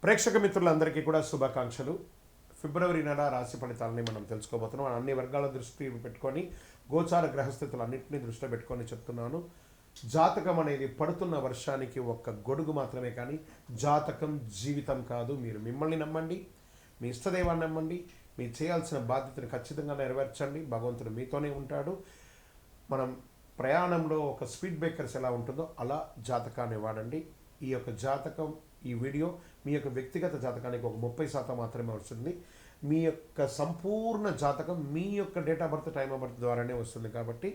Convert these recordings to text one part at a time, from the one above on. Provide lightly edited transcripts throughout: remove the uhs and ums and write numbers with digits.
ప్రేక్షక మిత్రులందరికీ కూడా శుభాకాంక్షలు. ఫిబ్రవరి నెల రాశి ఫలితాలని మనం తెలుసుకోబోతున్నాం. అన్ని వర్గాల దృష్టి పెట్టుకొని గోచార గ్రహస్థితులన్నింటినీ దృష్టిలో పెట్టుకొని చెప్తున్నాను. జాతకం అనేది పడుతున్న వర్షానికి ఒక్క గొడుగు మాత్రమే, కానీ జాతకం జీవితం కాదు. మీరు మిమ్మల్ని నమ్మండి, మీ ఇష్టదైవాన్ని నమ్మండి, మీరు చేయాల్సిన బాధ్యతను ఖచ్చితంగా నెరవేర్చండి. భగవంతుడు మీతోనే ఉంటాడు. మనం ప్రయాణంలో ఒక స్పీడ్ బ్రేకర్స్ ఎలా ఉంటుందో అలా జాతకాన్ని వాడండి. ఈ యొక్క జాతకం, ఈ వీడియో మీ యొక్క వ్యక్తిగత జాతకానికి ఒక 30% మాత్రమే వస్తుంది. మీ యొక్క సంపూర్ణ జాతకం మీ యొక్క date of birth, time of birth ద్వారానే వస్తుంది. కాబట్టి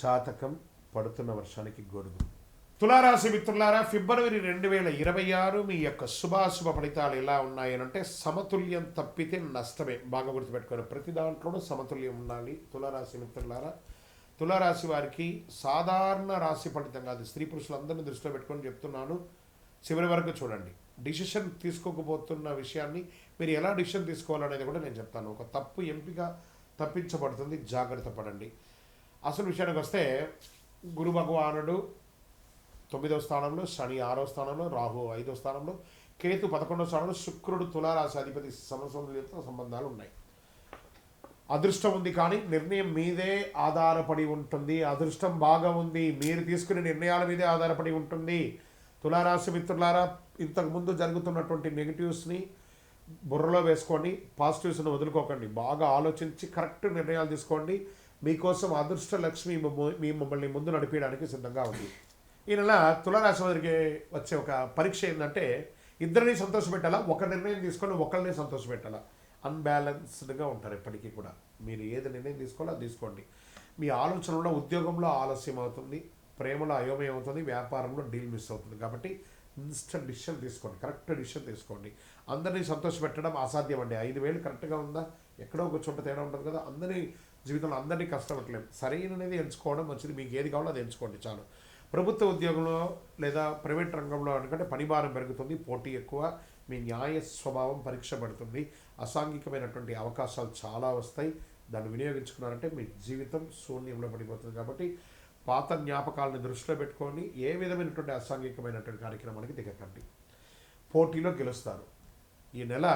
జాతకం పడుతున్న వర్షానికి గొడుగు. తులారాశి మిత్రులారా, ఫిబ్రవరి 2026 మీ యొక్క శుభాశుభ ఫలితాలు ఎలా ఉన్నాయనంటే, సమతుల్యం తప్పితే నష్టమే. బాగా గుర్తుపెట్టుకోవాలి, ప్రతి దాంట్లోనూ సమతుల్యం ఉండాలి. తులారాశి మిత్రులారా, తులారాశి వారికి సాధారణ రాశి ఫలితం కాదు, స్త్రీ పురుషులందరినీ దృష్టిలో పెట్టుకొని చెప్తున్నాను. చివరి వరకు చూడండి. డిసిషన్ తీసుకోకపోతున్న విషయాన్ని మీరు ఎలా డిసిషన్ తీసుకోవాలనేది కూడా నేను చెప్తాను. ఒక తప్పు ఎంపిక తప్పించబడుతుంది, జాగ్రత్త పడండి. అసలు విషయానికి వస్తే, గురు భగవానుడు 9వ స్థానంలో, శని 6వ స్థానంలో, రాహు 5వ స్థానంలో, కేతు 11వ స్థానంలో, శుక్రుడు తులారాశి అధిపతి సమసంతుల్యత సంబంధాలు ఉన్నాయి. అదృష్టం ఉంది, కానీ నిర్ణయం మీదే ఆధారపడి ఉంటుంది. అదృష్టం బాగా ఉంది, మీరు తీసుకునే నిర్ణయాల మీదే ఆధారపడి ఉంటుంది. తులారాశి మిత్రులారా, ఇంతకుముందు జరుగుతున్నటువంటి నెగిటివ్స్ని బుర్రలో వేసుకోండి, పాజిటివ్స్ని వదులుకోకండి. బాగా ఆలోచించి కరెక్ట్ నిర్ణయాలు తీసుకోండి. మీకోసం అదృష్ట లక్ష్మి మిమ్మల్ని ముందు నడిపించడానికి సిద్ధంగా ఉంది. ఈ నెల తులారాశి వారికి వచ్చే ఒక పరీక్ష ఏంటంటే, ఇద్దరిని సంతోషపెట్టాలా, ఒక నిర్ణయం తీసుకొని ఒకరిని సంతోషపెట్టాలా. అన్బ్యాలెన్స్డ్గా ఉంటారు ఎప్పటికీ కూడా. మీరు ఏది నిర్ణయం తీసుకోవాలో అది తీసుకోండి. మీ ఆలోచనలో ఉద్యోగంలో ఆలస్యం అవుతుంది, ప్రేమలో అయోమయం అవుతుంది, వ్యాపారంలో డీల్ మిస్ అవుతుంది. కాబట్టి ఇన్స్టెంట్ డిసిషన్ తీసుకోండి, కరెక్ట్ డిసిషన్ తీసుకోండి. అందరినీ సంతోషపెట్టడం అసాధ్యం అండి. 5,000 కరెక్ట్గా ఉందా, ఎక్కడో ఒక చోట తేడా ఉంటుంది కదా. అందరి జీవితంలో అందరినీ కష్టపడలేము. సరైనది ఎంచుకోవడం మంచిది. మీకు ఏది కావాలో అది ఎంచుకోండి చాలు. ప్రభుత్వ ఉద్యోగంలో లేదా ప్రైవేట్ రంగంలో అనుకంటే పనిభారం పెరుగుతుంది, పోటీ ఎక్కువ, మీ న్యాయ స్వభావం పరీక్ష పడుతుంది. అసాంఘికమైనటువంటి అవకాశాలు చాలా వస్తాయి. దాన్ని వినియోగించుకున్నారంటే మీ జీవితం శూన్యంలో పడిపోతుంది. కాబట్టి పాత జ్ఞాపకాలను దృష్టిలో పెట్టుకొని ఏ విధమైనటువంటి అసాంఘికమైనటువంటి కార్యక్రమానికి దిగకండి. పోటీలో గెలుస్తారు. ఈ నెల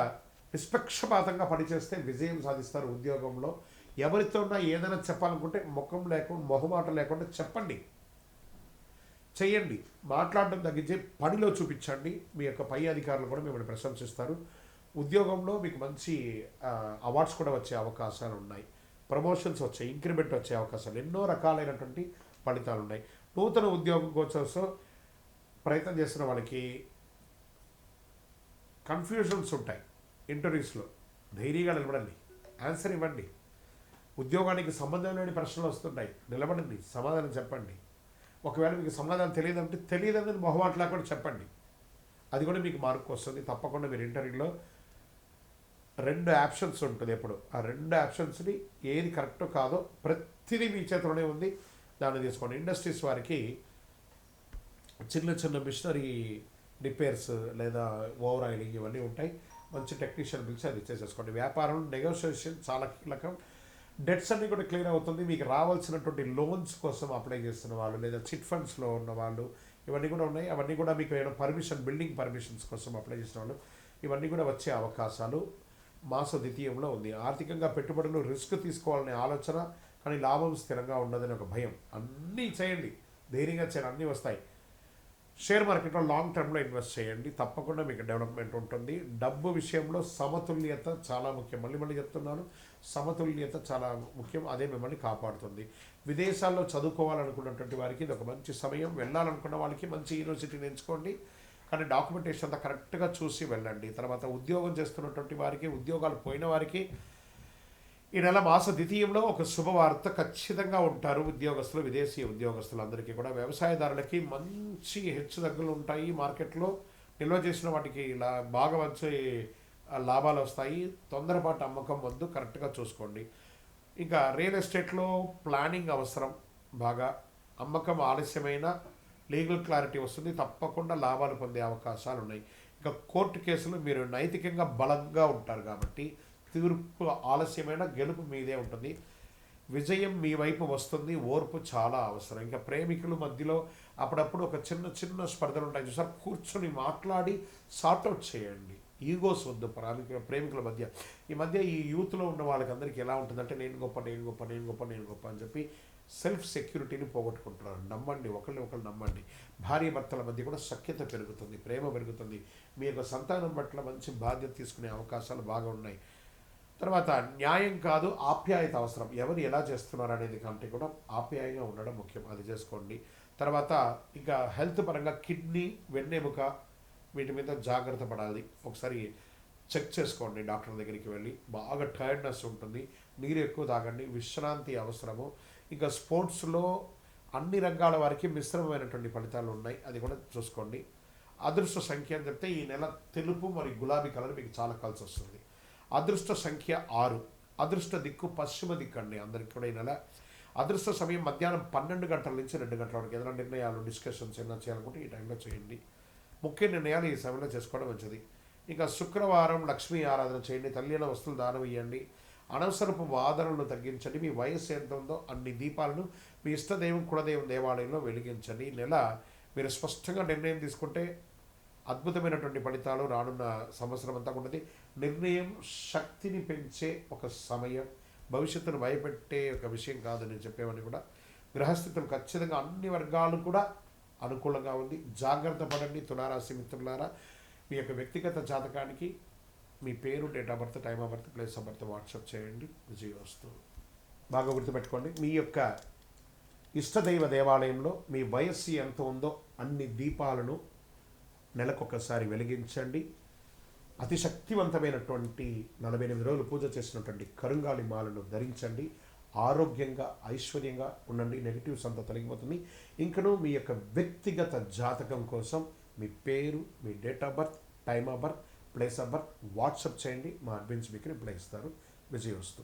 నిష్పక్షపాతంగా పనిచేస్తే విజయం సాధిస్తారు. ఉద్యోగంలో ఎవరితోన్నా ఏదైనా చెప్పాలనుకుంటే మొహమాట లేకుండా చెప్పండి, చేయండి. మాట్లాడడం తగ్గించి పనిలో చూపించండి. మీ యొక్క పై అధికారులు కూడా మిమ్మల్ని ప్రశంసిస్తారు. ఉద్యోగంలో మీకు మంచి అవార్డ్స్ కూడా వచ్చే అవకాశాలు ఉన్నాయి. ప్రమోషన్స్ వచ్చే, ఇంక్రిమెంట్ వచ్చే అవకాశాలు, ఎన్నో రకాలైనటువంటి ఫలితాలు ఉన్నాయి. నూతన ఉద్యోగం కోసం ప్రయత్నం చేస్తున్న వాళ్ళకి కన్ఫ్యూజన్స్ ఉంటాయి. ఇంటర్వ్యూస్లో ధైర్యంగా నిలబడండి, ఆన్సర్ ఇవ్వండి. ఉద్యోగానికి సంబంధం లేని ప్రశ్నలు వస్తుంటాయి, నిలబడండి, సమాధానం చెప్పండి. ఒకవేళ మీకు సమాధానం తెలియదని మొహమాటలా కూడా చెప్పండి. అది కూడా మీకు మార్క్ వస్తుంది. తప్పకుండా మీరు ఇంటర్వ్యూలో 2 ఆప్షన్స్ ఉంటుంది ఎప్పుడు. ఆ 2 ఆప్షన్స్ని ఏది కరెక్టో కాదో ప్రతిదీ మీ చేతిలోనే ఉంది, దాన్ని తీసుకోండి. ఇండస్ట్రీస్ వారికి చిన్న చిన్న మిషనరీ రిపేర్స్ లేదా ఓవర్ ఆయిలింగ్ ఇవన్నీ ఉంటాయి. మంచి టెక్నీషియన్ పిలిచి అది చేసేసుకోండి. వ్యాపారంలో నెగోషియేషన్ చాలా కీలకం. డెట్స్ అన్నీ కూడా క్లియర్ అవుతుంది. మీకు రావాల్సినటువంటి లోన్స్ కోసం అప్లై చేస్తున్న వాళ్ళు లేదా చిట్ ఫండ్స్లో ఉన్న వాళ్ళు ఇవన్నీ కూడా ఉన్నాయి. అవన్నీ కూడా మీకు ఏమైనా బిల్డింగ్ పర్మిషన్స్ కోసం అప్లై చేసిన వాళ్ళు ఇవన్నీ కూడా వచ్చే అవకాశాలు మాస ద్వితీయంలో ఉంది. ఆర్థికంగా పెట్టుబడులు రిస్క్ తీసుకోవాలనే ఆలోచన, కానీ లాభం స్థిరంగా ఉండదని ఒక భయం. అన్నీ చేయండి, ధైర్యంగా చేయండి, అన్నీ వస్తాయి. షేర్ మార్కెట్లో లాంగ్ టర్మ్లో ఇన్వెస్ట్ చేయండి, తప్పకుండా మీకు డెవలప్మెంట్ ఉంటుంది. డబ్బు విషయంలో సమతుల్యత చాలా ముఖ్యం. మళ్ళీ చెప్తున్నాను, సమతుల్యత చాలా ముఖ్యం. అదే మిమ్మల్ని కాపాడుతుంది. విదేశాల్లో చదువుకోవాలనుకున్నటువంటి వారికి ఇది ఒక మంచి సమయం. వెళ్ళాలనుకున్న వాళ్ళకి మంచి యూనివర్సిటీని ఎంచుకోండి, కానీ డాక్యుమెంటేషన్ అంతా కరెక్ట్గా చూసి వెళ్ళండి. తర్వాత ఉద్యోగం చేస్తున్నటువంటి వారికి, ఉద్యోగాలు పోయిన వారికి ఈ నెల మాస ద్వితీయంలో ఒక శుభవార్త ఖచ్చితంగా ఉంటారు. ఉద్యోగస్తులు, విదేశీ ఉద్యోగస్తులందరికీ కూడా. వ్యవసాయదారులకి మంచి హెచ్చుతగ్గులు ఉంటాయి. మార్కెట్లో నిల్వ చేసిన వాటికి ఇలా బాగా మంచి లాభాలు వస్తాయి. తొందరపాటు అమ్మకం వద్దు, కరెక్ట్గా చూసుకోండి. ఇంకా రియల్ ఎస్టేట్లో ప్లానింగ్ అవసరం. బాగా అమ్మకం ఆలస్యమైన లీగల్ క్లారిటీ వస్తుంది, తప్పకుండా లాభాలు పొందే అవకాశాలు ఉన్నాయి. ఇంకా కోర్టు కేసులు మీరు నైతికంగా బలంగా ఉంటారు కాబట్టి తీర్పు ఆలస్యమైన గెలుపు మీదే ఉంటుంది. విజయం మీ వైపు వస్తుంది. ఓర్పు చాలా అవసరం. ఇంకా ప్రేమికుల మధ్యలో అప్పుడప్పుడు ఒక చిన్న చిన్న స్పర్ధలు ఉంటాయి చూసారు, కూర్చొని మాట్లాడి సార్ట్అవుట్ చేయండి. ఈగోస్ వద్దు ప్రేమికుల మధ్య. ఈ మధ్య ఈ యూత్లో ఉన్న వాళ్ళకందరికీ ఎలా ఉంటుందంటే నేను గొప్ప నేను గొప్ప నేను గొప్ప నేను గొప్ప అని చెప్పి సెల్ఫ్ సెక్యూరిటీని పోగొట్టుకుంటున్నారు. నమ్మండి, ఒకరిని ఒకరు నమ్మండి. భార్య భర్తల మధ్య కూడా సఖ్యత పెరుగుతుంది, ప్రేమ పెరుగుతుంది. మీ యొక్క సంతానం పట్ల మంచి బాధ్యత తీసుకునే అవకాశాలు బాగా ఉన్నాయి. తర్వాత న్యాయం కాదు, ఆప్యాయత అవసరం. ఎవరు ఎలా చేస్తున్నారు అనేది కంటే కూడా ఆప్యాయంగా ఉండడం ముఖ్యం, అది చేసుకోండి. తర్వాత ఇంకా హెల్త్ పరంగా కిడ్నీ, వెన్నెముక వీటి మీద జాగ్రత్త పడాలి. ఒకసారి చెక్ చేసుకోండి డాక్టర్ దగ్గరికి వెళ్ళి. బాగా టైర్డ్నెస్ ఉంటుంది, నీరు ఎక్కువ తాగండి, విశ్రాంతి అవసరము. ఇంకా స్పోర్ట్స్లో అన్ని రంగాల వారికి మిశ్రమమైనటువంటి ఫలితాలు ఉన్నాయి, అది కూడా చూసుకోండి. అదృష్ట సంఖ్య అని చెప్తే ఈ నెల తెలుపు మరియు గులాబీ కలర్ మీకు చాలా కలిసి వస్తుంది. అదృష్ట సంఖ్య 6. అదృష్ట దిక్కు పశ్చిమ దిక్కు అండి అందరికి కూడా ఈ నెల. అదృష్ట సమయం మధ్యాహ్నం 12 గంటల నుంచి 2 గంటల వరకు. ఏదైనా నిర్ణయాలు, డిస్కషన్స్ ఏమైనా చేయాలనుకుంటే ఈ టైంలో చేయండి. ముఖ్య నిర్ణయాలు ఈ సమయంలో చేసుకోవడం మంచిది. ఇంకా శుక్రవారం లక్ష్మీ ఆరాధన చేయండి, తల్లిన వస్తువులు దానం ఇవ్వండి, అనవసరపు వాదనలను తగ్గించండి. మీ వయస్సు ఎంత ఉందో అన్ని దీపాలను మీ ఇష్టదైవం కులదైవం దేవాలయంలో వెలిగించండి. ఈ నెల మీరు స్పష్టంగా నిర్ణయం తీసుకుంటే అద్భుతమైనటువంటి ఫలితాలు రానున్న సంవత్సరం అంతా ఉన్నది. నిర్ణయం శక్తిని పెంచే ఒక సమయం, భవిష్యత్తును భయపెట్టే ఒక విషయం కాదు నేను చెప్పేవని కూడా. గ్రహస్థితులు ఖచ్చితంగా అన్ని వర్గాలు కూడా అనుకూలంగా ఉంది. జాగ్రత్త పడండి తులారాశి మిత్రులారా. మీ యొక్క వ్యక్తిగత జాతకానికి మీ పేరు, date of birth, time of birth, place of birth WhatsApp చేయండి. విజయవస్తు. బాగా గుర్తుపెట్టుకోండి, మీ యొక్క ఇష్టదైవ దేవాలయంలో మీ వయస్సు ఎంత ఉందో అన్ని దీపాలను నెలకొకసారి వెలిగించండి. అతి శక్తివంతమైనటువంటి 48 రోజులు పూజ చేసినటువంటి కరుంగాలి మాలను ధరించండి. ఆరోగ్యంగా ఐశ్వర్యంగా ఉండండి. నెగిటివ్స్ అంతా తొలగిపోతుంది. ఇంకనూ మీ యొక్క వ్యక్తిగత జాతకం కోసం మీ పేరు, మీ date of birth, time of birth, place of birth WhatsApp చేయండి. మా అడ్మిన్స్ మీకు రిప్లై ఇస్తారు. విజయవస్తు.